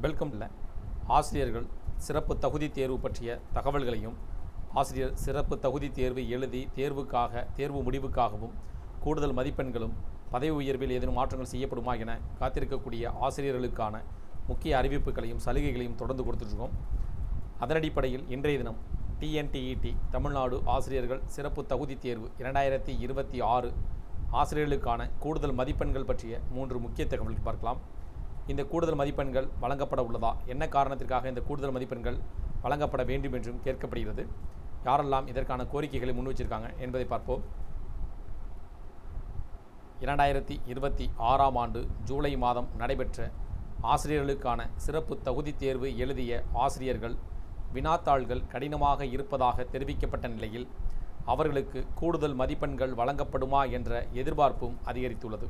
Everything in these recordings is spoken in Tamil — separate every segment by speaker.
Speaker 1: வெல்கம் இல்லை ஆசிரியர்கள் சிறப்பு தகுதி தேர்வு பற்றிய தகவல்களையும் ஆசிரியர் சிறப்பு தகுதி தேர்வு எழுதி தேர்வு முடிவுக்காகவும் கூடுதல் மதிப்பெண்களும் பதவி உயர்வில் ஏதேனும் மாற்றங்கள் செய்யப்படுமா என காத்திருக்கக்கூடிய ஆசிரியர்களுக்கான முக்கிய அறிவிப்புகளையும் சலுகைகளையும் தொடர்ந்து கொடுத்துட்ருக்கோம். அதன் அடிப்படையில் இன்றைய தினம் TNTET தமிழ்நாடு ஆசிரியர்கள் சிறப்பு தகுதி தேர்வு 2026 ஆசிரியர்களுக்கான கூடுதல் மதிப்பெண்கள் பற்றிய 3 முக்கிய தகவல்கள் பார்க்கலாம். இந்த கூடுதல் மதிப்பெண்கள் வழங்கப்பட உள்ளதா, என்ன காரணத்திற்காக இந்த கூடுதல் மதிப்பெண்கள் வழங்கப்பட வேண்டும் என்றும் கேட்கப்படுகிறது, யாரெல்லாம் இதற்கான கோரிக்கைகளை முன் வச்சிருக்காங்க என்பதை பார்ப்போம். 2026ஆம் ஆண்டு ஜூலை மாதம் நடைபெற்ற ஆசிரியர்களுக்கான சிறப்பு தகுதி தேர்வு எழுதிய ஆசிரியர்கள் வினாத்தாள்கள் கடினமாக இருப்பதாக தெரிவிக்கப்பட்ட நிலையில் அவர்களுக்கு கூடுதல் மதிப்பெண்கள் வழங்கப்படுமா என்ற எதிர்பார்ப்பும் அதிகரித்துள்ளது.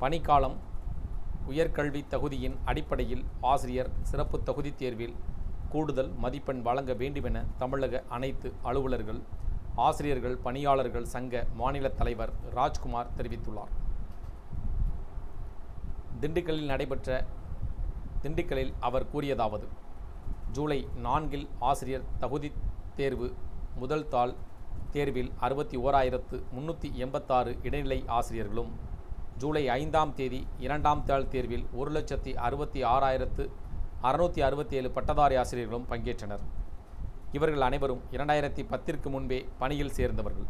Speaker 1: பணிக்காலம் உயர்கல்வி தகுதியின் அடிப்படையில் ஆசிரியர் சிறப்பு தகுதி தேர்வில் கூடுதல் மதிப்பெண் வழங்க வேண்டுமென தமிழக அனைத்து அலுவலர்கள், ஆசிரியர்கள், பணியாளர்கள் சங்க மாநில தலைவர் ராஜ்குமார் தெரிவித்துள்ளார். திண்டுக்கல்லில் அவர் கூறியதாவது: ஜூலை 4 ஆசிரியர் தகுதி தேர்வு முதல் தாள் தேர்வில் 61,386 இடைநிலை ஆசிரியர்களும், ஜூலை 5ஆம் தேதி 2ஆம் தாள் தேர்வில் 1,66,667 பட்டதாரி ஆசிரியர்களும் பங்கேற்றனர். இவர்கள் அனைவரும் 2010ற்கு முன்பே பணியில் சேர்ந்தவர்கள்.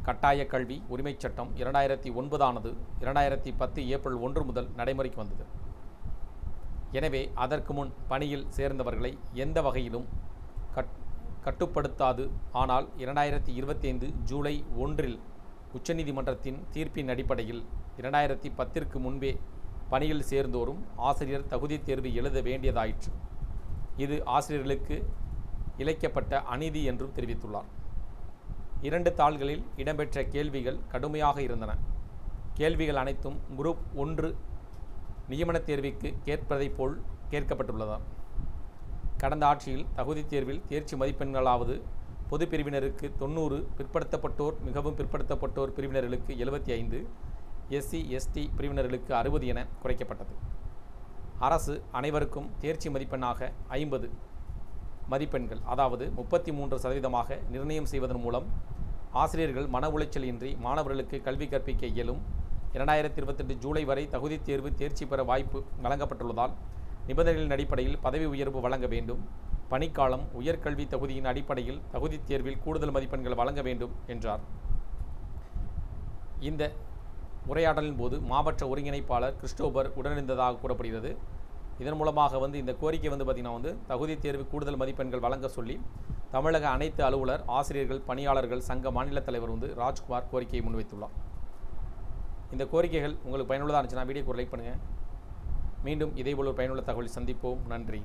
Speaker 1: கட்டாய கல்வி உரிமைச் சட்டம் 2009 ஆனது 2010 ஏப்ரல் 1 முதல் நடைமுறைக்கு வந்தது. எனவே அதற்கு முன் பணியில் சேர்ந்தவர்களை எந்த வகையிலும் கட்டுப்படுத்தாது. ஆனால் 2025 ஜூலை 1 உச்சநீதிமன்றத்தின் தீர்ப்பின் அடிப்படையில் 2010ற்கு முன்பே பணியில் சேர்ந்தோரும் ஆசிரியர் தகுதி தேர்வு எழுத வேண்டியதாயிற்று. இது ஆசிரியர்களுக்கு இழைக்கப்பட்ட அநீதி என்றும் தெரிவித்துள்ளார். 2 தாள்களில் இடம்பெற்ற கேள்விகள் கடுமையாக இருந்தன. கேள்விகள் அனைத்தும் குரூப் 1 நியமன தேர்விற்கு கேட்பதைப் போல் கேட்கப்பட்டுள்ளது. கடந்த ஆட்சியில் தகுதி தேர்வில் தேர்ச்சி மதிப்பெண்களாவது பொது பிரிவினருக்கு 90, பிற்படுத்தப்பட்டோர் மிகவும் பிற்படுத்தப்பட்டோர் பிரிவினர்களுக்கு 75, SC ST பிரிவினர்களுக்கு 60 என குறைக்கப்பட்டது. அரசு அனைவருக்கும் தேர்ச்சி மதிப்பெண்ணாக 50 மதிப்பெண்கள், அதாவது 33% நிர்ணயம் செய்வதன் மூலம் ஆசிரியர்கள் மன உளைச்சல் இன்றி மாணவர்களுக்கு கல்வி கற்பிக்க இயலும். 2028 ஜூலை வரை தகுதி தேர்வு தேர்ச்சி பெற வாய்ப்பு வழங்கப்பட்டுள்ளதால் நிபந்தனைகளின் அடிப்படையில் பதவி உயர்வு வழங்க வேண்டும். பணிக்காலம் உயர்கல்வி தகுதியின் அடிப்படையில் தகுதி தேர்வில் கூடுதல் மதிப்பெண்கள் வழங்க வேண்டும் என்றார். இந்த உரையாடலின் போது மாவட்ட ஒருங்கிணைப்பாளர் கிறிஸ்டோபர் உடனிருந்ததாக கூறப்படுகிறது. இதன் மூலமாக இந்த கோரிக்கை பார்த்திங்கன்னா தகுதி தேர்வு கூடுதல் மதிப்பெண்கள் வழங்க சொல்லி தமிழக அனைத்து அலுவலர், ஆசிரியர்கள், பணியாளர்கள் சங்க மாநில தலைவர் ராஜ்குமார் கோரிக்கையை முன்வைத்துள்ளார். இந்த கோரிக்கைகள் உங்களுக்கு பயனுள்ளதாக இருந்துச்சுன்னா வீடியோக்கு லைக் பண்ணுங்கள். மீண்டும் இதேபோல் ஒரு பயனுள்ள தகவல் சந்திப்போம். நன்றி.